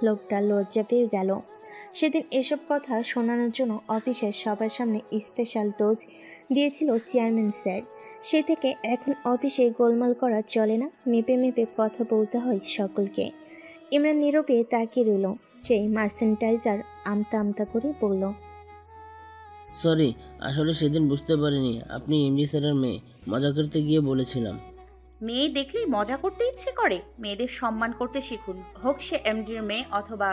লোকটা লজ্জা পেয়ে গেল। সেদিন এসব কথা শোনানোর জন্য অফিসের সবার সামনে স্পেশাল ডোজ দিয়েছিল চেয়ারম্যান স্যার। সে থেকে এখন অফিসে গোলমাল করা চলে না, মেপে মেপে কথা বলতে হয় সকলকে। ইমরান নীরবে তাকিয়ে রইল। সেই মার্সেন্টাইজার আমতা আমতা করে বলল, সরি, আসলে সেদিন বুঝতে পারিনি আপনি এমডি স্যারের মেয়ে। মজা করতে গিয়ে বলেছিলাম। মেয়ে দেখলেই মজা করতে ইচ্ছে করে। মেয়েদের সম্মান করতে শিখুন, হোক সে এমডির মেয়ে অথবা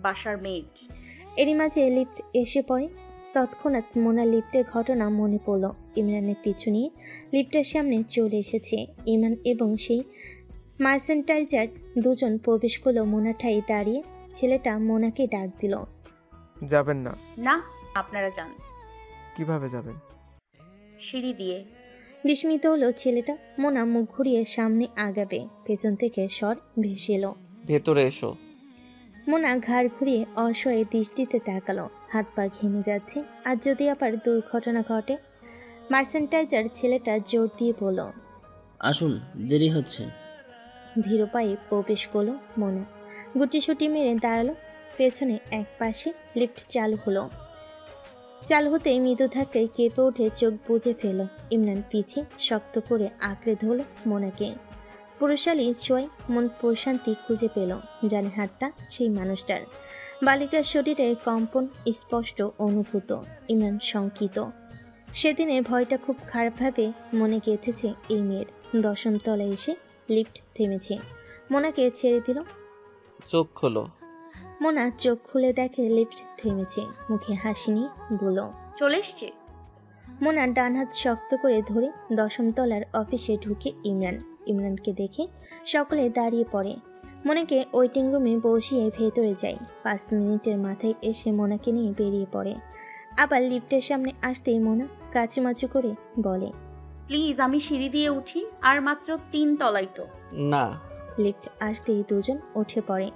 বাসার মেড। এরই মাঝে লিফট এসে পড়ে। তৎক্ষণাৎ মোনা লিফটের ঘটনা মনে পড়ল। ইমরানের পিছু নিয়ে লিফটের সামনে চলে এসেছে। ইমরান এবং সেই মার্সেন্টাইজার দুজন প্রবেশ করলো। মোনা ঠাই দাঁড়িয়ে ছেলেটা মোনাকে ডাক দিল। যাবেন না? না, আপনারা যান। কিভাবে যাবেন? সিঁড়ি দিয়ে। বিস্মিত হলো ছেলেটা। মোনা মুখ ঘুরিয়ে সামনে আগাবে, পেছন থেকে স্বর ভেসে এলো, ভেতরে এসো। মোনা ঘাড় ঘুরিয়ে অসহায় দৃষ্টিতে তাকালো। হাত পা ঘেমে যাচ্ছে। আর যদি আবার দুর্ঘটনা ঘটে? মার্সেন্টাইজার ছেলেটা জোর দিয়ে বলল, আসুন, দেরি হচ্ছে। ধীর পায়ে প্রবেশ করলো মোনা। গুটিসুটি মেরে দাঁড়ালো। পেছনে এক পাশে লিফট চালু হলো। চালু হতেই মৃদু ধাক্কায় কেঁপে উঠে চোখ বুজে ফেল। ইমরান পিছে শক্ত করে আঁকড়ে ধরল মোনাকে। পুরুষালী ছোঁয়ায় মন প্রশান্তি খুঁজে পেল। জানে হাতটা সেই মানুষটার। বালিকার শরীরে কম্পন স্পষ্ট অনুভূত। ইমরান শঙ্কিত। সেদিনের ভয়টা খুব খারাপভাবে মনে গেঁথেছে এই মেয়ের। 10ম তলায় এসে লিফট থেমেছে। মোনাকে ছেড়ে দিল। চোখ খোলো। মোনা চোখ খুলে দেখে লিফট থেমেছে। মুখে হাসি নিয়ে বলল, চলে এসছে। মোনা ডান হাত শক্ত করে ধরে 10ম তলার অফিসে ঢুকে ইমরানকে দেখে সকলে দাঁড়িয়ে পড়ে। মোনাকে ওয়েটিং রুমে বসিয়ে ভেতরে যায়। 5 মিনিটের মাথায় এসে মোনাকে নিয়ে বেরিয়ে পড়ে। আবার লিফটের সামনে আসতেই মোনা কাচুমাচু করে বলে, প্লিজ আমি সিঁড়ি দিয়ে উঠি, আর মাত্র 3 তলাই তো। না। লিফট আসতেই দুজন উঠে পড়ে।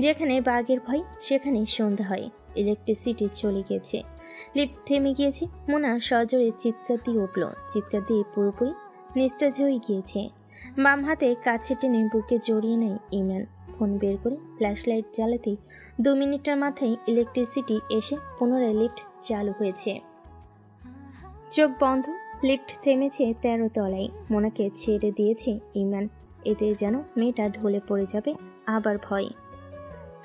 যেখানে বাঘের ভয় সেখানে সন্ধ্যা হয়। ইলেকট্রিসিটি চলে গেছে। লিফট থেমে গিয়েছে। মোনা সজোরে চিৎকার দিয়ে উঠল। চিৎকার দিয়ে পুরোপুরি নিস্তেজ হয়ে গিয়েছে। বাম হাতে কাছে টেনে বুকে জড়িয়ে নেয় ইমরান। ফোন বের করে ফ্ল্যাশ লাইট জ্বালাতেই 2 মিনিটের মাথায় ইলেকট্রিসিটি এসে পুনরায় লিফট চালু হয়েছে। চোখ বন্ধ। লিফট থেমেছে 13 তলায়। মোনাকে ছেড়ে দিয়েছে ইমরান। এতে যেন মেয়েটা ঢলে পড়ে যাবে। আবার ভয়।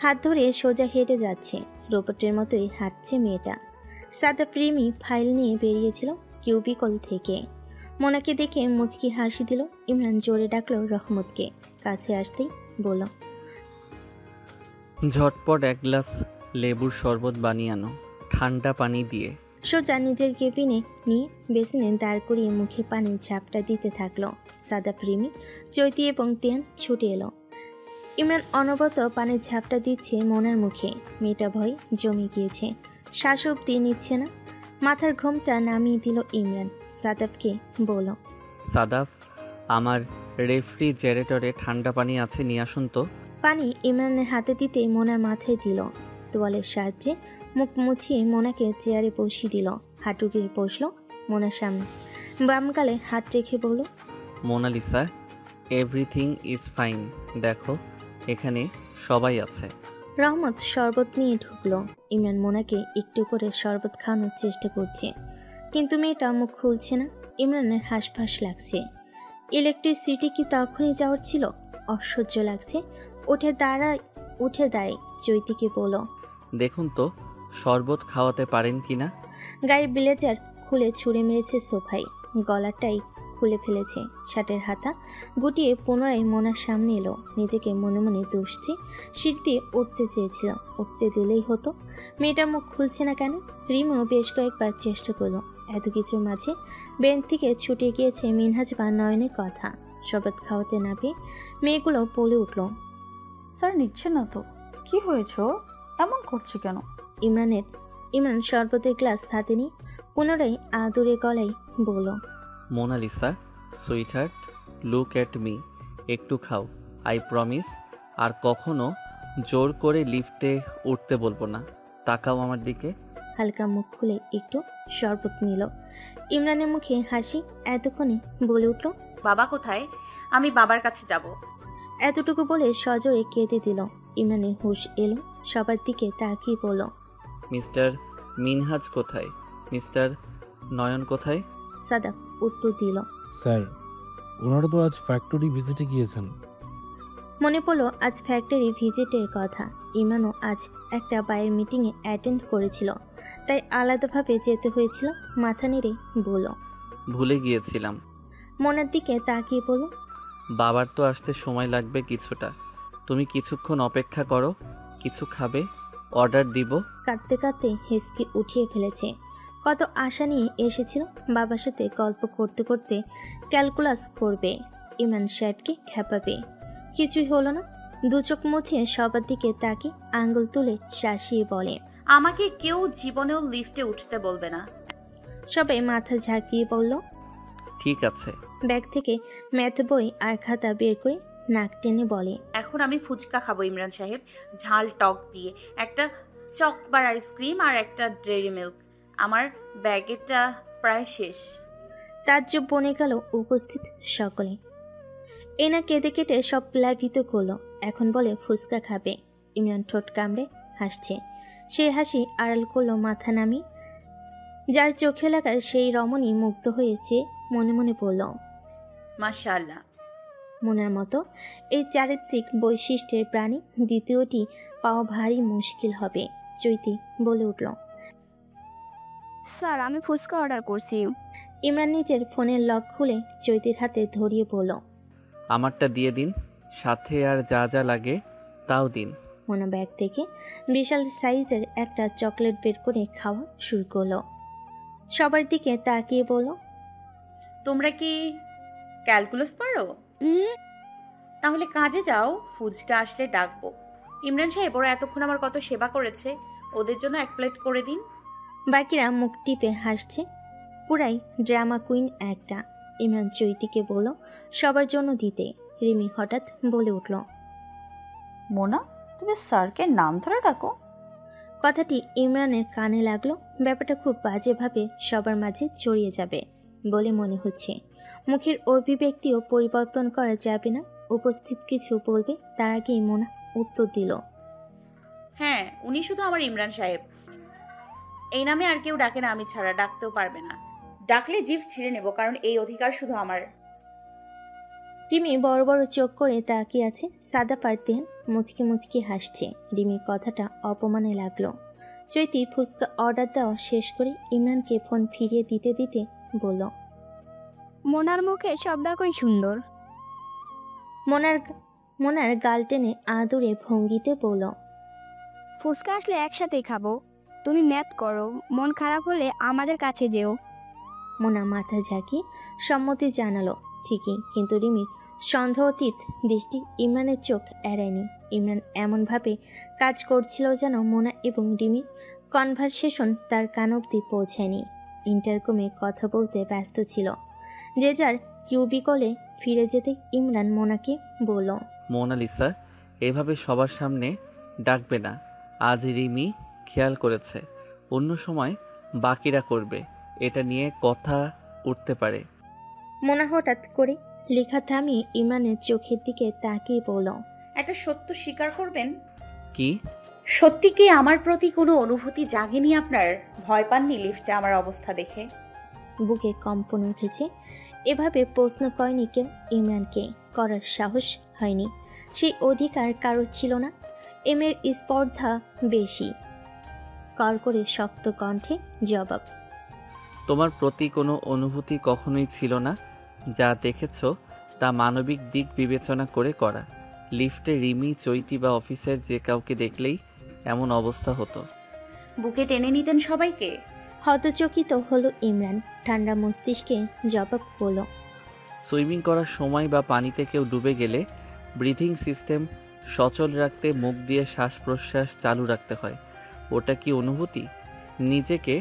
হাত ধরে সোজা হেঁটে যাচ্ছে। রোবটের মতোই হাঁটছে মেয়েটা। সাদা প্রেমী ফাইল নিয়ে বেরিয়েছিল কিউবিকল থেকে। মোনাকে দেখে মুচকি হাসি দিল। ইমরান জোরে ডাকলো রহমতকে। কাছে আসতেই বলল, ঝটপট 1 গ্লাস লেবুর শরবত বানিয়ে আনো, ঠান্ডা পানি দিয়ে। সোজা নিজের কেবিনে নিয়ে বেসিনে দাঁড় করিয়ে মুখে পানির ঝাপটা দিতে থাকলো। সাদা প্রেমী, চৈতি এবং তিয়ান ছুটে এলো। ইমরান অনবরত পানির ঝাপটা দিচ্ছে মোনার মুখে। মেয়েটা ভয় জমে গিয়েছে। শ্বাস অব্দি নিচ্ছে না। মাথার ঘোমটা নামিয়ে দিল ইমরান। সাদাবকে বলল, সাদাফ, আমার রেফ্রিজারেটরে ঠান্ডা পানি আছে, নিয়ে আসুন তো। পানি ইমরানের হাতে দিতেই মোনার মাথায় দিল। তোয়ালের সাহায্যে মুখ মুছিয়ে মোনাকে চেয়ারে বসিয়ে দিল। হাঁটু গিয়ে বসলো মোনার সামনে। বাম গালে হাত রেখে বলল, মোনালিসা, এভরিথিং ইজ ফাইন। দেখো, এখানে সবাই আছে। রহমত শরবত নিয়ে ঢুকলো। ইমরান মোনাকে একটু করে শরবত খাওয়ানোর চেষ্টা করছে, কিন্তু মেয়েটা মুখ খুলছে না। ইমরানের হাঁসফাঁস লাগছে। ইলেকট্রিসিটি কি তখনই যাওয়ার ছিল? অসহ্য লাগছে। উঠে দাঁড়ায় চৈতিকে বলল, দেখুন তো শরবত খাওয়াতে পারেন কিনা। গায়ের ব্লেজার খুলে ছুঁড়ে মেরেছে সোফায়। গলাটাই খুলে ফেলেছে। শার্টের হাতা গুটিয়ে পুনরায় মোনার সামনে এলো। নিজেকে মনে মনে দুষছে। সিঁড়িতে উঠতে চেয়েছিল, উঠতে দিলেই হতো। মেয়েটার মুখ খুলছে না কেন? রিমিও বেশ কয়েকবার চেষ্টা করলো। এত কিছুর মাঝে বেঞ্চ থেকে ছুটে গিয়েছে মিনহাজ বা নয়নের কথা। শরবত খাওয়াতে না পেয়ে মেয়েগুলো বলে উঠল, স্যার নিচ্ছে না তো। কি হয়েছে ওর? এমন করছে কেন? ইমরান শরবতের গ্লাস হাতে নিয়ে পুনরায় আদুরে গলায় বলল, Mona Lisa sweetheart, look at me, একটু খাও, আই প্রমিস। আর কখনো জোর করে লিফটে উঠতে বলবো না। তাকাও আমার দিকে। হালকা মুখ খুলে একটু শরবত নিল। ইমরানের মুখে হাসি। এতক্ষণে বলে উঠল, বাবা কোথায়? আমি বাবার কাছে যাব। এতটুকু বলে সজোরে কেঁদে দিল। ইমরানের হুঁশ এলো, সবার দিকে তাকিয়ে বলল, মিস্টার মিনহাজ কোথায়? মিস্টার নয়ন কোথায়? সাদাব উত্তর দিল। স্যার, ওনারা তো আজ ফ্যাক্টরি ভিজিটে গিয়েছেন। মনে পড়লো আজ ফ্যাক্টরি ভিজিটের কথা। ইমরানও আজ একটা বাইরের মিটিংয়ে অ্যাটেন্ড করেছিল, তাই আলাদাভাবে যেতে হয়েছিল। মাথা নেড়ে বলল। ভুলে গিয়েছিলাম। মনের দিকে তাকিয়ে বলল, বাবার তো আসতে সময় লাগবে কিছুটা। তুমি কিছুক্ষণ অপেক্ষা করো। কিছু খাবে? অর্ডার দিব। কাঁদতে কাঁদতে হেসকে উঠিয়ে ফেলেছে। কত আশা নিয়ে এসেছিল বাবার সাথে গল্প করতে করতে ক্যালকুলাস করবে, ইমরান সাহেবকে খেপাবে। কিছুই হলো না। দু চোখ মুছিয়ে সবার দিকে তাকিয়ে আঙ্গুল তুলে শাসিয়ে বলে, আমাকে কেউ জীবনেও লিফটে উঠতে বলবে না। সবাই মাথা ঝাঁকিয়ে বলল। ঠিক আছে। ব্যাগ থেকে ম্যাথ বই আর খাতা বের করে নাক টেনে বলে, এখন আমি ফুচকা খাবো ইমরান সাহেব, ঝাল টক দিয়ে, একটা চকবার আইসক্রিম আর একটা ডেইরি মিল্ক। আমার ব্যাগেরটা প্রায় শেষ। তাজ্জব বনে গেল উপস্থিত সকলে। এনা কেঁদে কেটে সব প্লাবিত করলো। এখন বলে ফুচকা খাবে। ইমরান ঠোঁট কামড়ে হাসছে। সেই হাসি আড়াল করলো মাথা নামিয়ে। যার চোখে লাগার সেই রমণী মুগ্ধ হয়েছে, মনে মনে বলল, মাশাআল্লাহ। মনের মতো এই চারিত্রিক বৈশিষ্ট্যের প্রাণী দ্বিতীয়টি পাওয়া ভারী মুশকিল হবে। চৈতি বলে উঠল। স্যার, আমি ফুচকা অর্ডার করছি। ইমরান নিজের ফোনের লক খুলে চৈতির হাতে ধরিয়ে বলল, আমারটা দিয়ে দিন, সাথে আর যা যা লাগে তাও দিন। মোনা ব্যাগ থেকে বিশাল সাইজের একটা চকলেট বের করে খাওয়া শুরু করলো। সবার দিকে তাকিয়ে বলল, তোমরা কি ক্যালকুলাস পারো? তাহলে কাজে যাও, ফুচকা আসলে ডাকবো। ইমরান সাহেব, ওরা এতক্ষণ আমার কত সেবা করেছে, ওদের জন্য এক প্লেট করে দিন। বাকিরা মুখ টিপে হাসছে। পুরাই ড্রামা কুইন একটা। ইমরান চৈতিকে বলল সবার জন্য দিতে। রিমি হঠাৎ বলে উঠল, মোনা, তুমি স্যারকে নাম ধরে ডাকো। কথাটি ইমরানের কানে লাগলো। ব্যাপারটা খুব বাজেভাবে সবার মাঝে ছড়িয়ে যাবে বলে মনে হচ্ছে। মুখের অভিব্যক্তিও পরিবর্তন করা যাবে না। উপস্থিত কিছু বলবে তার আগেই মোনা উত্তর দিল, হ্যাঁ, উনি শুধু আমার ইমরান সাহেব। এই নামে আর কেউ ডাকে না আমি ছাড়া, ডাকতেও পারবে না। ডাকলে জিভ ছিঁড়ে নেব, কারণ এই অধিকার শুধু আমার। রিমি বড় বড় চোখ করে তাকিয়ে আছে। সাদা পারতেন মুচকি মুচকি হাসছে। রিমির কথাটা অপমানে লাগলো। চৈতি ফুচকা অর্ডার দেওয়া শেষ করে ইমরানকে ফোন ফিরিয়ে দিতে দিতে বলল, মোনার মুখে সব ডাকই সুন্দর। মোনার গাল টেনে আদুরে ভঙ্গিতে বলল, ফুচকা আসলে একসাথেই খাবো। তুমি ম্যাথ করো, মন খারাপ হলে আমাদের কাছে যেও। মোনা মাথা ঝাঁকিয়ে সম্মতি জানালো। ঠিকই, কিন্তু রিমির সন্দেহাতীত দৃষ্টি ইমরানের চোখ এড়ায়নি। ইমরান এমনভাবে কাজ করছিল যেন মোনা এবং রিমির কনভারসেশন তার কান অবধি পৌঁছায়নি। ইন্টারকমে কথা বলতে ব্যস্ত ছিল। যে যার কিউবিকলে ফিরে যেতে ইমরান মোনাকে বলল, মোনালিসা, এভাবে সবার সামনে ডাকবে না। আজ রিমি খেয়াল করেছে, অন্য সময় বাকিরা করবে। এটা নিয়ে কথা উঠতে পারে। মোনা হঠাৎ করে লেখা থামিয়ে ইমরানের চোখের দিকে তাকিয়ে বলল, একটা সত্য স্বীকার করবেন? কি? সত্যি কি আমার প্রতি কোনো অনুভূতি জাগেনি আপনার? ভয় পাননি লিফটে আমার অবস্থা দেখে? বুকে কম্পন উঠেছে। এভাবে প্রশ্ন করেনি কেউ ইমরানকে, করার সাহস হয়নি। সেই অধিকার কারো ছিল না। এমের স্পর্ধা বেশি। কর করে শক্ত কণ্ঠে জবাব, তোমার প্রতি কোনো অনুভূতি কখনোই ছিল না। যা দেখেছ তা মানবিক দিক বিবেচনা করে করা। লিফটে রিমি, চৈতি বা অফিসের যে কাউকে দেখলেই এমন অবস্থা হতো। বুকে টেনে নিতেন সবাইকে? হতচকিত হলো ইমরান। ঠান্ডা মস্তিষ্কে জবাব করল, সুইমিং করার সময় বা পানিতে কেউ ডুবে গেলে ব্রিথিং সিস্টেম সচল রাখতে মুখ দিয়ে শ্বাস প্রশ্বাস চালু রাখতে হয়। ওটা কি অনুভূতি? নিজেকে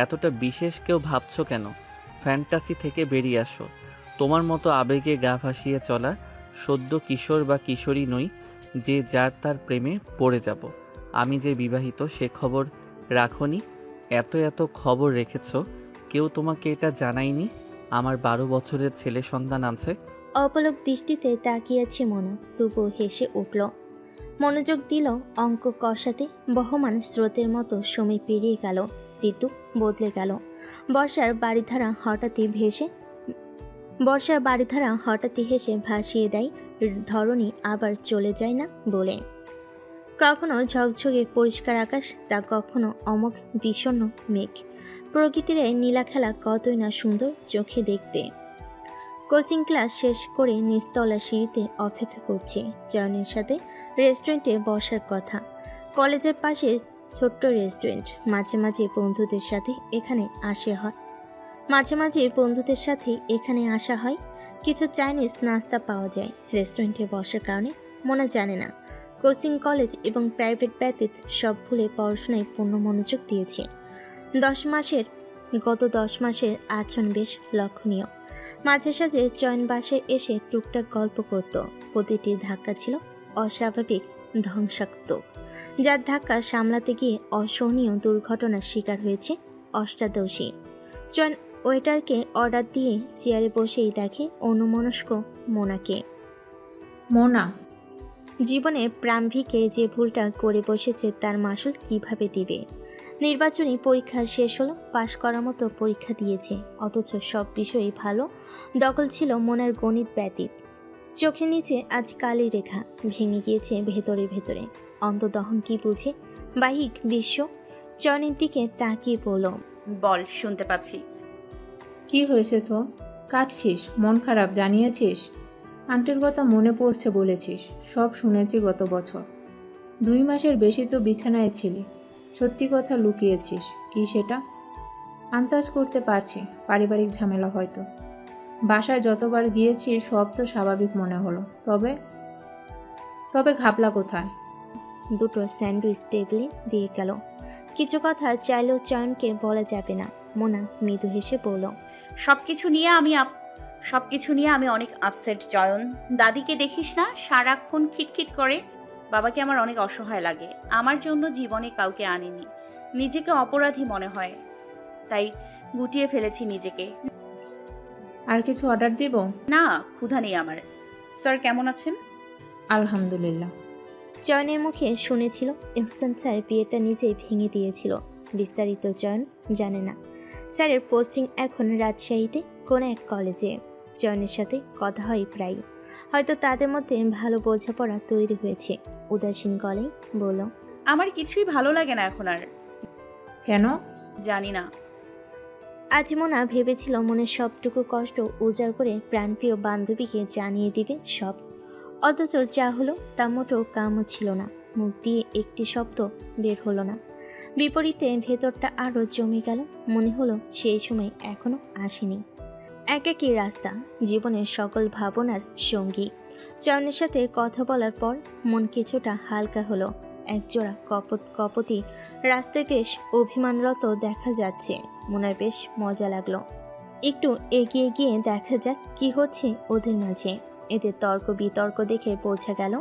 এতটা বিশেষ কেউ ভাবছো কেন? ফ্যান্টাসি থেকে বেরিয়ে আসো। তোমার মতো আবেগে গা ভাসিয়ে চলা সদ্য কিশোর বা কিশোরী নই যে যার তার প্রেমে পড়ে যাব। আমি যে বিবাহিত সে খবর রাখোনি? এত এত খবর রেখেছ, কেউ তোমাকে এটা জানায়নি? আমার 12 বছরের ছেলে সন্তান আছে। অপলক দৃষ্টিতে তাকিয়েছে মোনা, তবুও হেসে উঠল। মনোযোগ দিল অঙ্ক কষাতে। বহমান স্রোতের মতো সময় পেরিয়ে গেল, ঋতু বদলে গেল। বর্ষার বাড়িধারা হঠাৎই হেসে ভাসিয়ে দেয় ধরণী আবার চলে যায় না বলে। কখনো ঝকঝকে পরিষ্কার আকাশ, তা কখনো অমোঘ বিষণ্ণ মেঘ। প্রকৃতির এই নীলা খেলা কতই না সুন্দর চোখে দেখতে। কোচিং ক্লাস শেষ করে নিচতলা সিঁড়িতে অপেক্ষা করছে জয়নের সাথে রেস্টুরেন্টে বসার কথা। কলেজের পাশে ছোট্ট রেস্টুরেন্ট। মাঝে মাঝে বন্ধুদের সাথে এখানে আসা হয়। কিছু চাইনিজ নাস্তা পাওয়া যায়। রেস্টুরেন্টে বসার কারণে মনে জানে না কোচিং, কলেজ এবং প্রাইভেট ব্যতীত সব ভুলে পড়াশোনায় পূর্ণ মনোযোগ দিয়েছে। গত 10 মাসের আচরণ বেশ লক্ষণীয়। মাঝে সাঝে চয়ন বাসায় এসে টুকটাক গল্প করত। প্রতিটি ধাক্কা ছিল অস্বাভাবিক ধ্বংসাত্মক, যার ধাক্কা সামলাতে গিয়ে অসহনীয় দুর্ঘটনার শিকার হয়েছে অষ্টাদশী। চয়ন ওয়েটারকে অর্ডার দিয়ে চেয়ারে বসেই দেখে অন্যমনস্ক মোনাকে। মোনা, জীবনে প্রাম্ভিকে যে ভুলটা করে বসেছে তার মাসুল কিভাবে দিবে? নির্বাচনী পরীক্ষা শেষ হলো, পাশ করার মতো পরীক্ষা দিয়েছে, অথচ সব বিষয়েই ভালো দখল ছিল মোনার গণিত ব্যতীত। চোখের নিচে আজ কালি রেখা ভেঙে গিয়েছে ভেতরে ভেতরে। অন্তদহন কি বুঝে বাহিক বিশ্ব? চয়নের দিকে তাকিয়ে বলল, বল, শুনতে পাচ্ছি। কি হয়েছে তো? কাঁদছিস? মন খারাপ জানিয়েছিস? আন্টির কথা মনে পড়ছে বলেছিস। সব শুনেছি গত বছর। 2 মাসের বেশি তো বিছানায় ছিলি। সত্যি কথা লুকিয়েছিস। কি সেটা? আন্দাজ করতে পারছি, পারিবারিক ঝামেলা হয়তো। বাসায় যতবার গিয়েছি সব তো স্বাভাবিক মনে হলো। তবে ঘাবলা কোথায়? দুটো স্যান্ডউইচ টেবিলে দিয়ে গেল। কিছু কথা চাইলেও চয়নকে বলা যাবে না। মোনা মৃদু হেসে বলল, সবকিছু নিয়ে আমি অনেক আপসেট জয়ন। দাদিকে দেখিস না, সারাক্ষণ খিটখিট করে। বাবাকে আমার অনেক অসহায় লাগে। আমার জন্য জীবনে কাউকে আনেনি, নিজেকে অপরাধী মনে হয়, তাই গুটিয়ে ফেলেছি নিজেকে। আর কিছু অর্ডার দিব? না, ক্ষুধা নেই আমার। স্যার কেমন আছেন? আলহামদুলিল্লাহ। চয়নের মুখে শুনেছিল এহসান স্যার বিয়েটা নিজেই ভেঙে দিয়েছিল। বিস্তারিত চয়ন জানে না। স্যারের পোস্টিং এখন রাজশাহীতে কোনো এক কলেজে। চয়নের সাথে কথা হয় প্রায়। হয়তো তাদের মধ্যে ভালো বোঝাপড়া তৈরি হয়েছে। উদাসীন গলায় বলল, আমার কিছুই ভালো লাগে না এখন আর। কেন? জানি না। আজ মোনা ভেবেছিল মনের সবটুকু কষ্ট উজাড় করে প্রাণপ্রিয় বান্ধবীকে জানিয়ে দিবে সব। অথচ যা হলো তা মোটেও কামও ছিল না। মুখ দিয়ে একটি শব্দ বের হলো না। বিপরীতে ভেতরটা আরও জমে গেল। মনে হলো সেই সময় এখনো আসেনি। একাকী রাস্তা, জীবনের সকল ভাবনার সঙ্গী। চয়নের সাথে কথা বলার পর মন কিছুটা হালকা হলো। একজোড়া কপতি রাস্তায় বেশ অভিমানরত দেখা যাচ্ছে। মোনার বেশ মজা লাগলো। একটু এগিয়ে গিয়ে দেখা যাক কি হচ্ছে ওদের মাঝে। এদের তর্ক বিতর্ক দেখে বোঝা গেল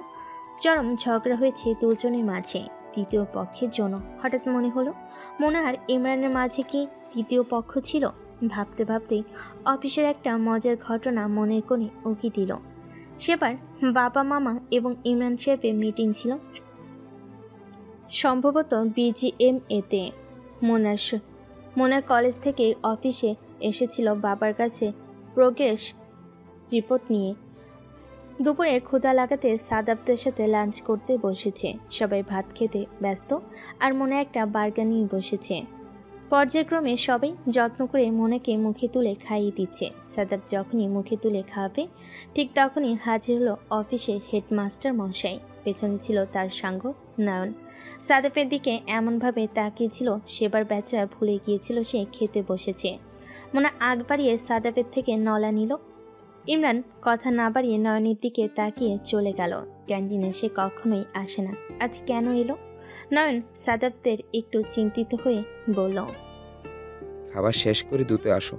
চরম ঝগড়া হয়েছে দুজনের মাঝে, তৃতীয় পক্ষের জন্য। হঠাৎ মনে হলো মোনা আর ইমরানের মাঝে কি তৃতীয় পক্ষ ছিল? ভাবতে ভাবতেই অফিসের একটা মজার ঘটনা মনের কোণে উকি দিল। সেবার বাবা মামা এবং ইমরান সাহেবের মিটিং ছিল, সম্ভবত BGMA-তে। মোনার কলেজ থেকে অফিসে এসেছিল বাবার কাছে প্রোগ্রেস রিপোর্ট নিয়ে। দুপুরে ক্ষুধা লাগাতে সাদাবদের সাথে লাঞ্চ করতে বসেছে। সবাই ভাত খেতে ব্যস্ত, আর মনে একটা বার্গার নিয়ে বসেছে। পর্যায়ক্রমে সবাই যত্ন করে মোনাকে মুখে তুলে খাইয়ে দিচ্ছে। সাদাব যখনই মুখে তুলে খাবে ঠিক তখনই হাজির হলো অফিসের হেডমাস্টার মশাই। পেছনে ছিল তার সাঙ্গ নয়ন। সাদাবের দিকে এমনভাবে তাকিয়েছিল সেবার বেচারা ভুলে গিয়েছিল সে খেতে বসেছে। মোনা আগ বাড়িয়ে সাদাবের থেকে নলা নিল। ইমরান কথা না বাড়িয়ে নয়নের দিকে তাকিয়ে চলে গেল। ক্যান্টিনে সে কখনোই আসে না, আজ কেন এলো? নয়ন সাদাবদের একটু চিন্তিত হয়ে বলল, খাবার শেষ করে দ্রুত আসো,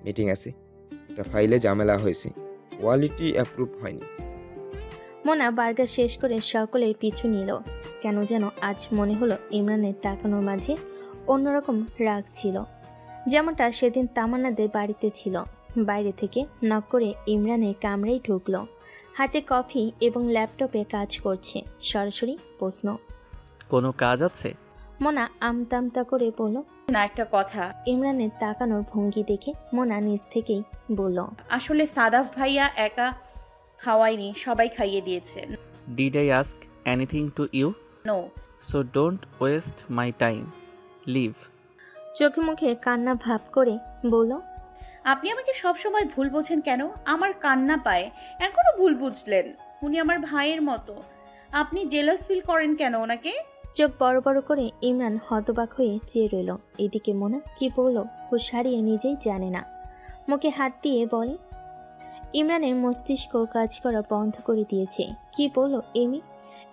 মিটিং আছে। একটা ফাইলে ঝামেলা হয়েছে, কোয়ালিটি অ্যাপ্রুভ হয়নি। মোনা বার্গার শেষ করে সকলের পিছু নিল। কেন যেন আজ মনে হলো ইমরানের তাকানোর মাঝে অন্যরকম রাগ ছিল, যেমনটা সেদিন তামান্নাদের বাড়িতে ছিল। বাইরে থেকে নক করে ইমরানের কামরায় ঢুকলো। হাতে কফি এবং ল্যাপটপে কাজ করছে। সরাসরি প্রশ্ন। কোনো কাজ আছে? মোনা আমতামতা করে বলল, না, একটা কথা। ইমরানের তাকানোর ভঙ্গি দেখে মোনা নিজ থেকেই বলল, আসলে সাদাফ ভাইয়া একা খাওয়ায়নি, সবাই খাইয়ে দিয়েছে। Did I ask anything to you? No. So don't waste my time. Leave. চোখে মুখে কান্না ভাব করে বলল, আপনি আমাকে সব সময় ভুল বোঝেন কেন? আমার কান্না পায়, এখনো ভুল বুঝলেন? উনি আমার ভাইয়ের মতো। আপনি জেলাস ফিল করেন কেন ওনাকে? চোখ বড় বড় করে ইমরান হতবাক হয়ে চেয়ে রইল। এদিকে মোনা কি বলল হুঁশ হারিয়ে নিজেই জানে না। মুখে হাত দিয়ে বলে, ইমরানের মস্তিষ্ক কাজ করা বন্ধ করে দিয়েছে। কি বলল এমি?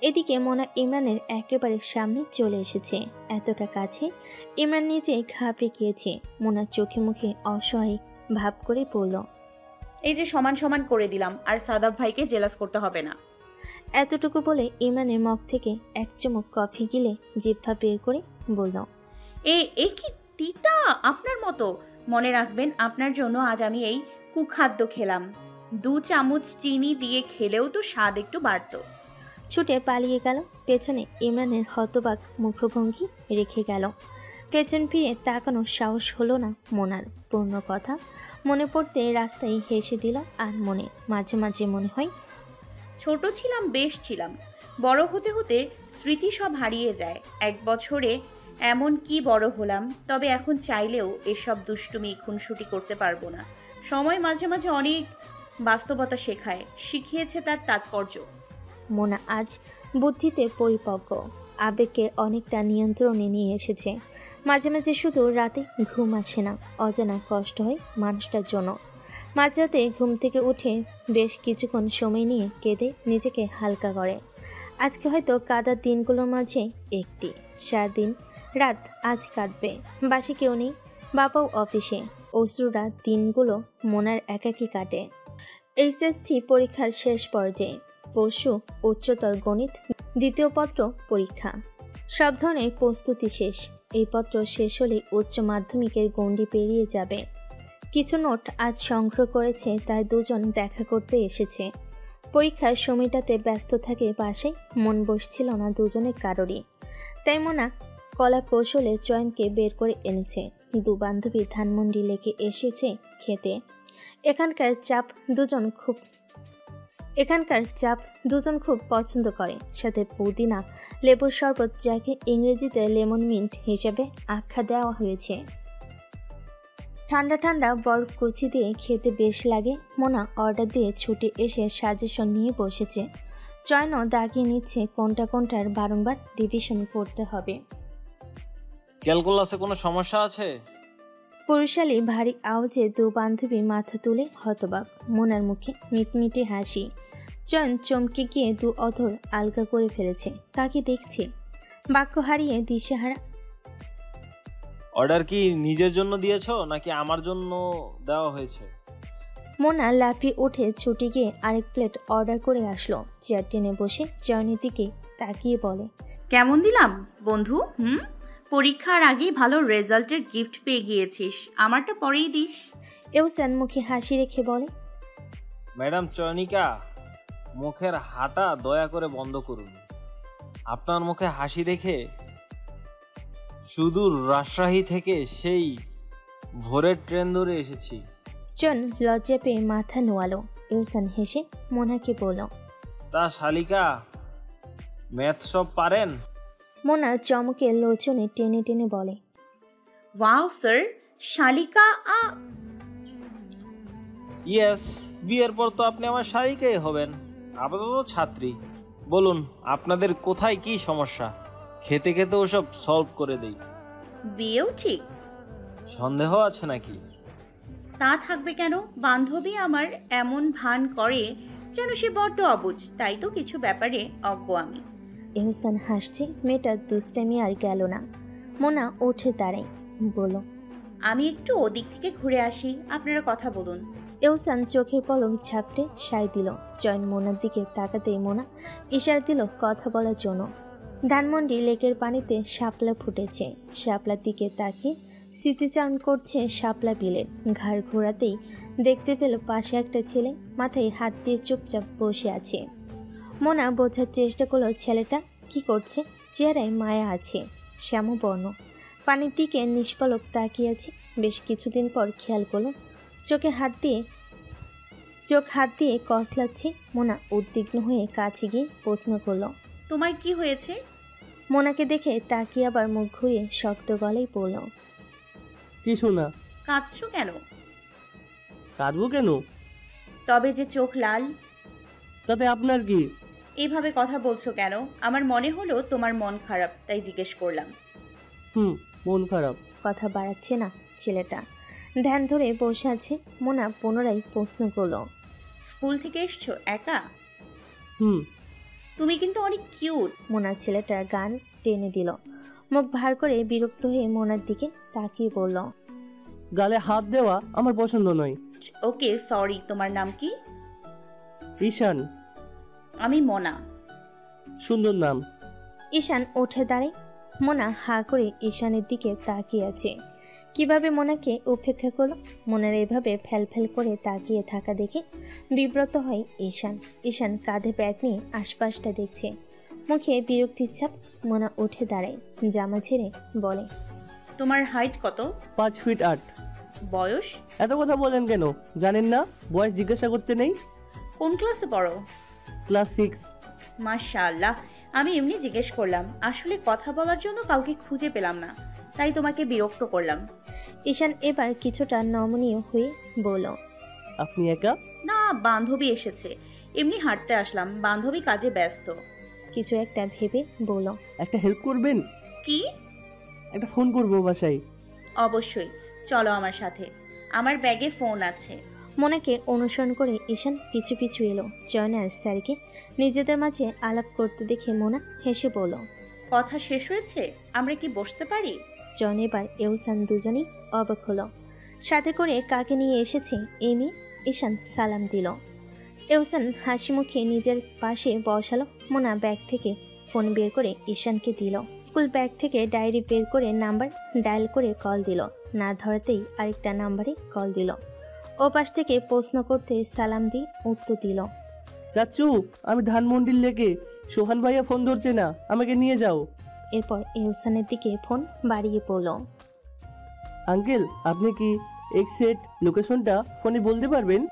এদিকে মোনা ইমরানের একেবারে সামনে চলে এসেছে, এতটা কাছে। ইমরান নিজে ঘাবড়ে গিয়েছে। মোনা চোখে মুখে অসহায় ভাব করে বলল, এই যে সমান সমান করে দিলাম, আর সাদাফ ভাইকে জেলাস করতে হবে না। এতটুকু বলে ইমরানের মুখ থেকে এক চুমুক কফি গিলে জিহ্বা বের করে বলল, এ কি তিতা আপনার মতো? মনে রাখবেন, আপনার জন্য আজ আমি এই কুখাদ্য খেলাম। 2 চামচ চিনি দিয়ে খেলেও তো স্বাদ একটু বাড়তো। ছুটে পালিয়ে গেল। পেছনে ইমরানের হতবাক মুখভঙ্গি রেখে গেল। পেছন ফিরে তাকানোর সাহস হলো না মোনার। পূর্ণ কথা মনে পড়তে রাস্তায় হেসে দিল। আর মনে মাঝে মাঝে মনে হয়, ছোট ছিলাম, বেশ ছিলাম। বড় হতে হতে স্মৃতি সব হারিয়ে যায়। 1 বছরে এমন কি বড় হলাম, তবে এখন চাইলেও এসব দুষ্টুমি খুনসুটি করতে পারবো না। সময় মাঝে মাঝে অনেক বাস্তবতা শেখায়, শিখিয়েছে তার তাৎপর্য। মোনা আজ বুদ্ধিতে পরিপক্ক, আবেগকে অনেকটা নিয়ন্ত্রণে নিয়ে এসেছে। মাঝে মাঝে শুধু রাতে ঘুম আসে না, অজানা কষ্ট হয় মানুষটার জন্য। মাঝরাতে ঘুম থেকে উঠে বেশ কিছুক্ষণ সময় নিয়ে কেঁদে নিজেকে হালকা করে। আজকে হয়তো কাদার দিনগুলোর মাঝে একটি। সারাদিন রাত আজ কাঁদবে। বাসে কেউ নেই, বাবাও অফিসে। অশ্রুরা দিনগুলো মোনার একাকী কাটে। এইচএসসি পরীক্ষার শেষ পর্যায়ে। পরশু উচ্চতর গণিত দ্বিতীয় পত্র পরীক্ষা। সব ধরনের প্রস্তুতি শেষ। এই পত্র শেষ হলে উচ্চ মাধ্যমিকের গণ্ডি পেরিয়ে যাবে। কিছু নোট আজ সংগ্রহ করেছে, তাই দুজন দেখা করতে এসেছে। পরীক্ষার সময়টাতে ব্যস্ত থাকে বাসায়, মন বসছিল না দুজনের কারোরই। তাই মোনা কলা কৌশলে চয়নকে বের করে এনেছে। 2 বান্ধবী ধানমন্ডি লেকে এসেছে খেতে। এখানকার চাপ দুজন খুব পছন্দ করে। সাথে পুদিনা লেবুর শরবত, যাকে ইংরেজিতে লেমন মিন্ট হিসেবে আখ্যা দেওয়া হয়েছে। ঠান্ডা ঠান্ডা বরফ কুচি দিয়ে খেতে বেশ লাগে। মোনা অর্ডার দিয়ে ছুটে এসে সাজেশন নিয়ে বসেছে। চয়নও দাগিয়ে নিচ্ছে কোনটার বারংবার রিভিশন করতে হবে। ক্যালকুলাসে কোনো সমস্যা আছে? পুরুষালী ভারী আওয়াজে 2 বান্ধবী মাথা তুলে হতবাক। মোনার মুখে মিটমিটে হাসি। চয়ন চমকে গিয়ে 2 অধর আলগা করে ফেলেছে। কাকে দেখছে? বাক্য হারিয়ে দিশেহারা। অর্ডার কি নিজের জন্য দিয়েছো নাকি আমার জন্য দেওয়া হয়েছে? মোনা লাফিয়ে উঠে ছুটে গিয়ে আরেক প্লেট অর্ডার করে আসলো। চেয়ার টেনে বসে চয়নের দিকে তাকিয়ে বলে, কেমন দিলাম বন্ধু? পরীক্ষার আগেই ভালো রেজাল্টের গিফট পেয়ে গিয়েছিস, আমারটা পরেই দিস। এহসান মুখে হাসি রেখে বলে, ম্যাডাম চয়নিকা, মুখের হাঁটা দয়া করে বন্ধ করুন। আপনার মুখে হাসি দেখে সুদূর রাজশাহী থেকে সেই ভোরের ট্রেন ধরে এসেছি। চয়ন লজ্জা পেয়ে মাথা নোয়ালো। এহসান হেসে মোনাকে বলল, তা শালিকা, ম্যাথ সব পারেন? মোনা চমকে লোচনে টেনে টেনে বলে, ওয়াও স্যার, শালিকা ইয়েস, বিয়ের পর তো আপনি আমার শালিকাই হবেন। আপাতত ছাত্রী। বলুন আপনাদের কোথায় কি সমস্যা, খেতে খেতে ওসব সলভ করে দেই। বিয়েও ঠিক? সন্দেহ আছে নাকি? তা থাকবে কেন? বান্ধবী আমার এমন ভান করে যেন সে বড্ড অবুঝ, তাই তো কিছু ব্যাপারে অজ্ঞ আমি। এহসান হাসছে। মেয়েটার দুষ্টামি আর গেল না। মোনা উঠে দাঁড়ায়, বলল, আমি একটু ওদিক থেকে ঘুরে আসি, আপনারা কথা বলুন। এহসান চোখের পলক ঝাপটে সায় দিল। চয়ন মোনার দিকে তাকাতেই মোনা ইশারা দিল কথা বলার জন্য। ধানমন্ডি লেকের পানিতে শাপলা ফুটেছে। শাপলার দিকে তাকিয়ে স্মৃতিচারণ করছে শাপলা বিলের। ঘাড় ঘোরাতেই দেখতে পেল পাশে একটা ছেলে মাথায় হাত দিয়ে চুপচাপ বসে আছে। মোনা বোঝার চেষ্টা করলো ছেলেটা কি করছে। চেহারায় মায়া আছে, শ্যামবর্ণ, পানির দিকে নিষ্পলক তাকিয়ে আছে। বেশ কিছুদিন পর খেয়াল করলো চোখ হাত দিয়ে কসলাচ্ছে। মোনা উদ্বিগ্ন হয়ে কাছে গিয়ে প্রশ্ন করলো, তোমার কি হয়েছে? মোনাকে দেখে তাকিয়ে আবার মুখ ঘুরিয়ে শক্ত গলায় বলল, কিছু না। কাঁদছো কেন? কাঁদবো কেন? তবে যে চোখ লাল। তাতে আপনার কি? এইভাবে কথা বলছো কেন? আমার মনে হলো তোমার মন খারাপ, তাই জিজ্ঞেস করলাম। মন খারাপ। কথা বাড়াচ্ছে না ছেলেটা, ধ্যান ধরে বসে আছে। মোনা পুনরায় প্রশ্ন করলো, স্কুল থেকে এসছো একা? তুমি কিন্তু অনেক কিউট। মোনা ছেলেটার গান টেনে দিল। মুখ ভার করে বিরক্ত হয়ে মোনার দিকে তাকিয়ে বলল, গালে হাত দেওয়া আমার পছন্দ নয়। ওকে সরি, তোমার নাম কি? ঈশান। আমি মোনা। সুন্দর নাম। ঈশান উঠে দাঁড়ায়। মোনা হা করে ঈশানের দিকে তাকিয়ে আছে। কিভাবে মোনাকে উপেক্ষা করলো? মোনার এভাবে ফেল করে তাকিয়ে থাকা দেখে বিব্রত হয় ঈশান। ঈশান কাঁধে ব্যাগ নিয়ে আশপাশটা দেখছে, মুখে বিরক্তির ছাপ। মোনা উঠে দাঁড়ায়, জামা ছেড়ে বলে, তোমার হাইট কত? 5 ফিট 8। বয়স? এত কথা বলেন কেন? জানেন না বয়স জিজ্ঞাসা করতে নেই? কোন ক্লাসে পড়ো? ক্লাস 6। মাশাআল্লাহ, আমি এমনি জিজ্ঞেস করলাম, আসলে কথা বলার জন্য কাউকে খুঁজে পেলাম না, তাই তোমাকে বিরক্ত করলাম। ঈশান এবার কিছুটা নমনীয় হয়ে বলল, আপনি একা? না, বান্ধবী এসেছে, এমনি হাঁটতে আসলাম। বান্ধবী কাজে ব্যস্ত। কিছু একটা ভেবে বলল, একটা হেল্প করবেন? কি? একটা ফোন করবো বাসায়। অবশ্যই, চলো আমার সাথে, আমার ব্যাগে ফোন আছে। মোনাকে অনুসরণ করে ঈশান পিছু পিছু এলো। চয়ন আর স্যারকে নিজেদের মাঝে আলাপ করতে দেখে মোনা হেসে বলল, কথা শেষ হয়েছে, আমরা কি বসতে পারি? চয়ন এবার এহসান দুজনেই অবাক হলো। সাথে করে কাকে নিয়ে এসেছে এমি? ঈশান সালাম দিল। এহসান হাসি মুখে নিজের পাশে বসালো। মোনা ব্যাগ থেকে ফোন বের করে ঈশানকে দিল। স্কুল ব্যাগ থেকে ডায়েরি বের করে নাম্বার ডায়াল করে কল দিল। না ধরাতেই আরেকটা নাম্বারে কল দিল। ও পাশ থেকে প্রশ্ন করতে সালাম দিয়ে উত্তর দিল, চাচু, আমি ধানমন্ডির লেকে, সোহান ভাইয়া ফোন ধরছে না, আমাকে নিয়ে যাও। এরপর এহসানের দিকে ফোন বাড়িয়ে পড়ল। আঙ্কেল, আপনি কি এক্সাক্ট লোকেশনটা ফোনে বলতে পারবেন?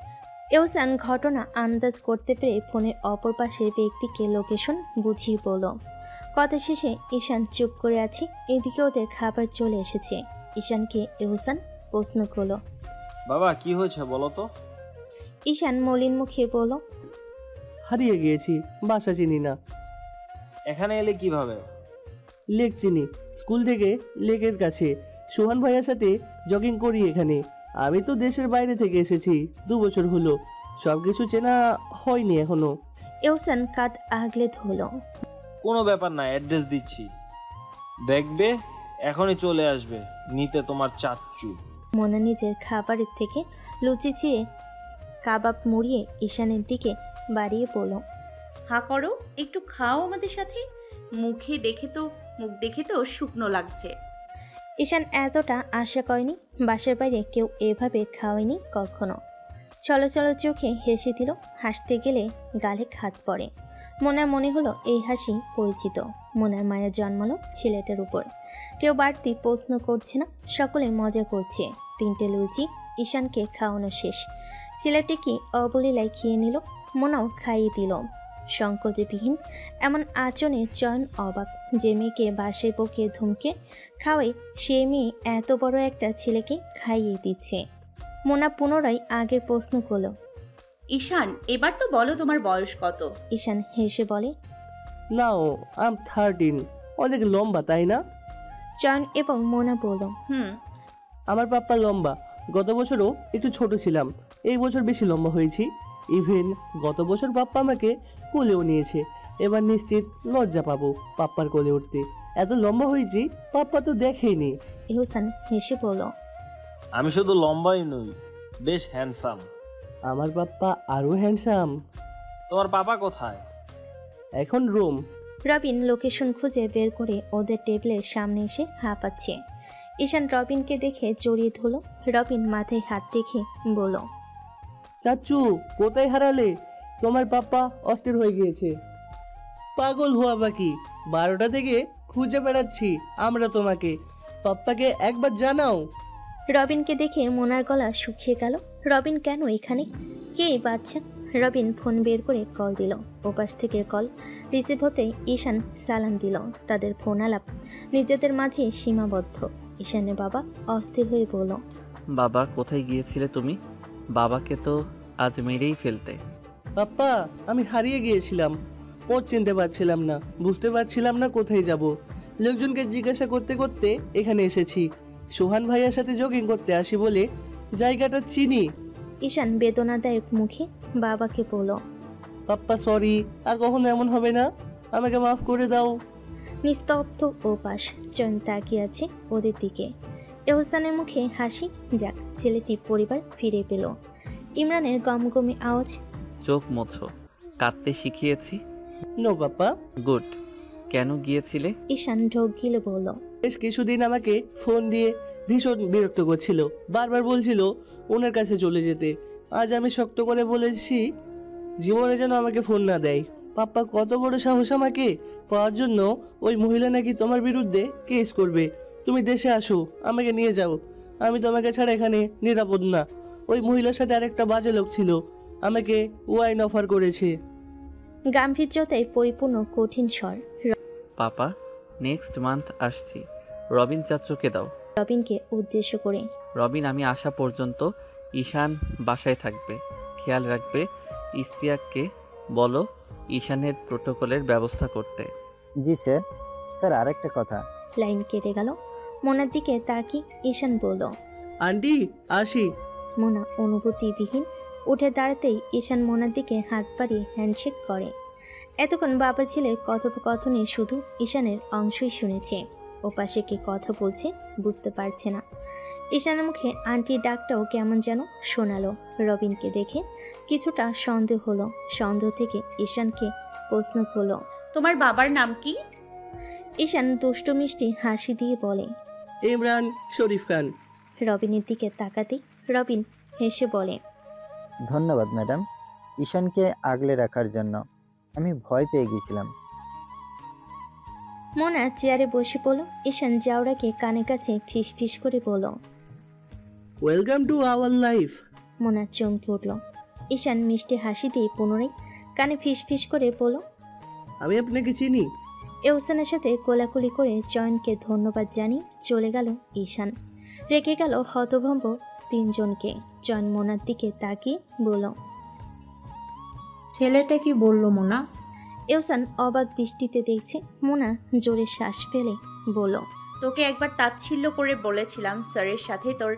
এহসান ঘটনা আন্দাজ করতে পেরে ফোনের অপর পাশের ব্যক্তিকে লোকেশন বুঝিয়ে বলল। কথা শেষে ঈশান চুপ করে আছে। এদিকে ওদের খাবার চলে এসেছে। ঈশানকে এহসান প্রশ্ন করলো, বাবা কি হয়েছে বলো তো? ঈশান মলিন মুখে বলল, হারিয়ে গিয়েছি, বাসা চিনি না। এখানে এলে কিভাবে? লেক চিনি, স্কুল থেকে লেকের কাছে। সোহান ভাইয়ার সাথে জগিং করি এখানে। আমি তো দেশের বাইরে থেকে এসেছি, 2 বছর হলো, সব কিছু চেনা হয়নি এখনো। এহসান কাঁধ আগলে ধরল, কোনো ব্যাপার না, অ্যাড্রেস দিচ্ছি, দেখবে এখনই চলে আসবে নিতে তোমার চাচ্চু। মোনা নিজের খাবারের থেকে লুচি চিয়ে কাবাব মুড়িয়ে ঈশানের দিকে বাড়িয়ে পড়ল, হা করো, একটু খাও আমাদের সাথে। মুখ দেখে তো শুকনো লাগছে। ঈশান এতটা আশা করেনি। বাসার বাইরে কেউ এভাবে খাওয়ায়নি কখনো। চলো চোখে হেসে দিল। হাসতে গেলে গালে খাত পড়ে। মোনার মনে হলো এই হাসি পরিচিত। মোনার মায়া জন্মালো ছেলেটার উপর। কেউ বাড়তি প্রশ্ন করছে না, সকলে মজা করছে। 3টে লুচি ঈশানকে খাওয়ানো শেষ। ছেলেটি কি অবলীলায় খেয়ে নিল। মোনাও খাইয়ে দিল সংকোচবিহীন। এমন আচরণে চয়ন অবাক। যে মেয়েকে বাসায় বকে ধুমকে খাওয়াই, সে মেয়ে এত বড় একটা ছেলেকে খাইয়ে দিচ্ছে। মোনা পুনরায় আগের প্রশ্ন করল, ঈশান, এবার তো বলো তোমার বয়স কত? ঈশান হেসে বলে, নাও, আম 13। অনেক লম্বা তাই না? চয়ন এবং মোনা বলল, আমার পাপ্পা লম্বা। গত বছরও একটু ছোট ছিলাম, এই বছর বেশি লম্বা হয়েছি। ইভেন গত বছর পাপ্পা আমাকে কোলেও নিয়েছে। এবার নিশ্চিত লজ্জা পাবো পাপ্পার কোলে উঠতে। এত লম্বা হয়েছি পাপ্পা তো দেখেইনি। এহসান হেসে বলল, আমি শুধু লম্বাই নই, বেশ হ্যান্ডসাম। আমার পাপ্পা আরো হ্যান্ডসাম। তোমার পাপা কোথায়? এখন রোম। রবিন লোকেশন খুঁজে বের করে ওদের টেবিলের সামনে এসে হাঁপাচ্ছে। ঈশান রবিনকে দেখে জড়িয়ে ধরল। রবিন মাথায় হাত রেখে বলল, চাচ্চু কোথায় হারালে? তোমার পাপ্পা অস্থির হয়ে গিয়েছে। পাগল হওয়া বাকি, 12টা থেকে খুঁজে বেড়াচ্ছি আমরা তোমাকে। পাপ্পাকে একবার জানাও। রবিনকে দেখে মোনার গলা শুকিয়ে গেল। রবিন কেন এখানে? কে এই বাচ্চা? রবিন ফোন বের করে কল দিল। ওপাশ থেকে কল রিসিভ হতে ঈশান সালাম দিল। তাদের ফোন আলাপ নিজেদের মাঝে সীমাবদ্ধ। ঈশানের বাবা অস্থির হয়ে বলল, বাবা কোথায় গিয়েছিলে তুমি? বাবাকে তো আজ মেরেই ফেলতে। পাপ্পা আমি হারিয়ে গিয়েছিলাম, পথ চিনতে পারছিলাম না, বুঝতে পারছিলাম না কোথায় যাব। লোকজনকে জিজ্ঞাসা করতে করতে এখানে এসেছি। সোহান ভাইয়ার সাথে জগিং করতে আসি বলে জায়গাটা চিনি। ঈশান বেদনাদায়ক মুখে বাবাকে বলল, পাপ্পা সরি, আর কখনো এমন হবে না, আমাকে মাফ করে দাও। নিস্তব্ধ ওপাশ চয়ন তাকিয়ে আছে ওদের দিকে। এহসানের মুখে হাসি। যাক, ছেলেটি পরিবার ফিরে পেল। ইমরানের গমগমে আওয়াজ, চোখ মোছো, কাঁদতে শিখিয়েছি? নো পাপ্পা। গুড। কেন গিয়েছিলে? ঈশান ঢোক গিলে বলল, বেশ কিছুদিন আমাকে ফোন দিয়ে ভীষণ বিরক্ত করছিল, বারবার বলছিল ওনার কাছে চলে যেতে। আজ আমি শক্ত করে বলেছি জীবনে যেন আমাকে ফোন না দেয়। পাপ্পা কত বড় সাহস আমাকে পাওয়ার জন্য! ওই মহিলা নাকি তোমার বিরুদ্ধে কেস করবে। তুমি দেশে আসো, আমাকে নিয়ে যাও। আমি তোমাকে ছাড়া এখানে নিরাপদ না। ওই মহিলার সাথে আরেকটা বাজে লোক ছিল, আমাকে ওয়াইন অফার করেছে। গাম্ভীর্যতায় পরিপূর্ণ কঠিন স্বর। পাপা নেক্সট মান্থ আসছি, রবিন চাচুকে দাও। রবিনকে উদ্দেশ্য করে, রবিন আমি আসা পর্যন্ত ঈশান বাসায় থাকবে, খেয়াল রাখবে। ইস্তিয়াককে বলো ঈশানের প্রোটোকলের ব্যবস্থা করতে। জি স্যার। স্যার আরেকটা কথা। লাইন কেটে গেল। মোনার দিকে তাকি ঈশান বলল, আন্টি আসি। মোনা অনুভূতিবিহীন উঠে দাঁড়াতেই ঈশান মোনার দিকে হাত বাড়িয়ে হ্যান্ডশেক করে। এতক্ষণ বাবা ছেলের কথোপকথনে শুধু ঈশানের অংশই শুনেছে। ওপাশে কে কথা বলছে বুঝতে পারছে না। ঈশানের মুখে আন্টির ডাকটাও কেমন যেন শোনালো। রবিনকে দেখে কিছুটা সন্দেহ হলো। সন্দেহ থেকে ঈশানকে প্রশ্ন হলো, তোমার বাবার নাম কি? ঈশান দুষ্টু মিষ্টি হাসি দিয়ে বলে, ইমরান শরীফ খান। রবিনের দিকে তাকাতেই রবিন হেসে বলে, ধন্যবাদ ম্যাডাম, ঈশানকে আগলে রাখার জন্য। আমি ভয় পেয়ে গেছিলাম। মোনা চেয়ারে বসে পড়ল। ঈশান জাউরাকে কানে কাছে ফিস ফিস করে বলল, welcome to our life. Mona চমকে উঠল। ঈশান মিষ্টি হাসি দিয়ে পুনরায় কানে ফিস ফিস করে বলল, আমি আপনাকে চিনি। এহসানের সাথে কোলাকুলি করে জয়নকে ধন্যবাদ জানিয়ে চলে গেল ঈশান। রেখে গেল হতভম্ব তিনজনকে। জয়ন মোনার দিকে তাকিয়ে বলল, ছেলেটা কি বলল মোনা? এহসান অবাক দৃষ্টিতে দেখছে। মোনা জোরে শ্বাস ফেলে বলল, তোকে একবার তাচ্ছিল্য করে বলেছিলাম স্যারের সাথে তোর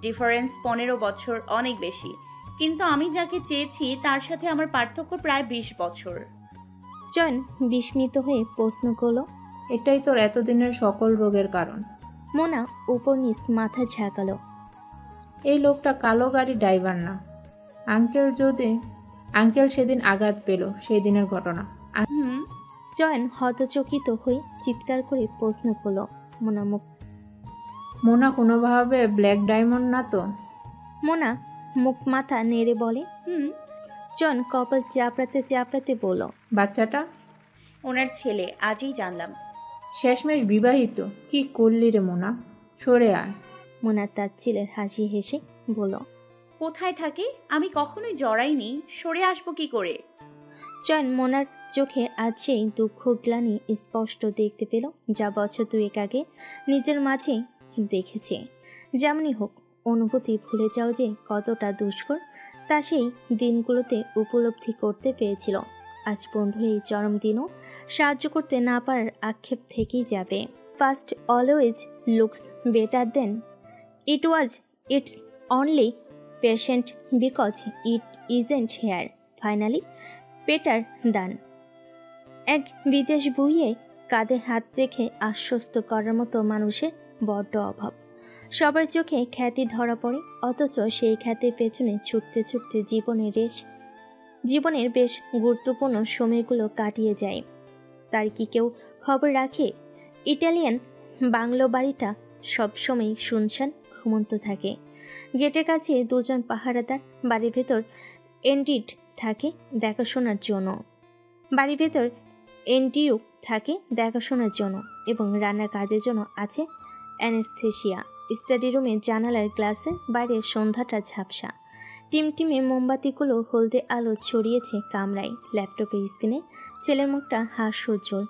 ডিফারেন্স 15 বছর অনেক বেশি, কিন্তু আমি যাকে চেয়েছি তার সাথে আমার পার্থক্য প্রায় 20 বছর। জয়ন বিস্মিত হয়ে প্রশ্ন করল, এটাই তোর এতদিনের সকল রোগের কারণ? মোনা উপর নিচ মাথা ঝাঁকালো। এই লোকটা কালো গাড়ি ড্রাইভার না। আঙ্কেল সেদিন আঘাত পেল, সেই দিনের ঘটনা। জয়ন হতচকিত হয়ে চিৎকার করে প্রশ্ন করল, মোনা কোনোভাবে ব্ল্যাক ডায়মন্ড না তো? মোনা মুখ মাথা নেড়ে বলে, জয়ন কপাল চাপড়াতে চাপড়াতে বলল, বাচ্চাটা ওনার ছেলে, আজই জানলাম। শেষমেশ বিবাহিত। কি করলি রে মোনা, সরে আয়। মোনা তার ছেলের হাসি হেসে বলল, কোথায় থাকে? আমি কখনোই জড়াইনি, সরে আসবো কি করে? জয়ন মোনার চোখে আজ সেই দুঃখ গ্লানি স্পষ্ট দেখতে পেল, যা বছর 2 আগে নিজের মাঝে দেখেছে। যেমনই হোক, অনুভূতি ভুলে যাও যে কতটা দুষ্কর তা সেই দিনগুলোতে উপলব্ধি করতে পেরেছিল। আজ বন্ধুর এই চরম দিনও সাহায্য করতে না পারার আক্ষেপ থেকেই যাবে। First always looks better than it was. It's only patient because it isn't here finally better than. এক বিদেশ বইয়ে কাঁধে হাত রেখে আশ্বস্ত করার মতো মানুষের বড্ড অভাব। সবার চোখে খ্যাতি ধরা পড়ে, অথচ সেই খ্যাতির পেছনে ছুটতে ছুটতে জীবনের বেশ গুরুত্বপূর্ণ সময়গুলো কাটিয়ে যায়। তার কি কেউ খবর রাখে? ইটালিয়ান বাংলো বাড়িটা সবসময় শুনশান ঘুমন্ত থাকে। গেটের কাছে দুজন পাহারাদার বাড়ির ভেতর এন্ট্রিড থাকে দেখাশোনার জন্য। বাড়ির ভেতর এন্ট্রিও থাকে দেখাশোনার জন্য এবং রান্নার কাজের জন্য আছে অ্যানেস্থেশিয়া। স্টাডি রুমের জানালার গ্লাসে বাইরের সন্ধ্যাটা ঝাপসা। টিমটিমে মোমবাতিগুলো হলদে আলো ছড়িয়েছে কামরায়। ল্যাপটপের স্ক্রিনে ছেলের মুখটা হাস্যোজ্জ্বল।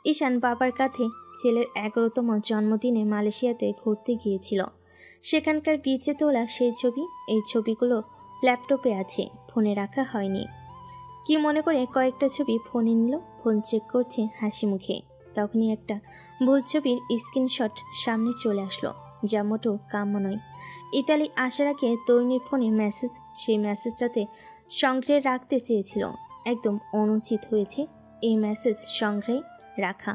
ঈশান বাবার কাঁধে ছেলের 11তম জন্মদিনে মালয়েশিয়াতে ঘুরতে গিয়েছিল। সেখানকার বিচে তোলা সেই ছবি, এই ছবিগুলো ল্যাপটপে আছে, ফোনে রাখা হয়নি। কি মনে করে কয়েকটা ছবি ফোনে নিল, ফোন চেক করছে হাসি মুখে। তখনই একটা ভুল ছবির স্ক্রিনশট সামনে চলে আসলো, যা মোটেও কাম্য নয়। ইতালি আসার আগে তরুণীর ফোনে মেসেজ, সেই মেসেজটাতে সংগ্রহে রাখতে চেয়েছিল। একদম অনুচিত হয়েছে এই মেসেজ সংগ্রহে রাখা,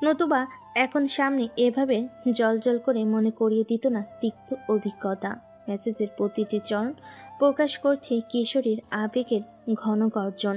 নতুবা এখন সামনে এভাবে জলজল করে মনে করিয়ে দিত না তিক্ত অভিজ্ঞতা। মেসেজের প্রতিটি চরণ প্রকাশ করছে কিশোরীর আবেগের ঘন গর্জন।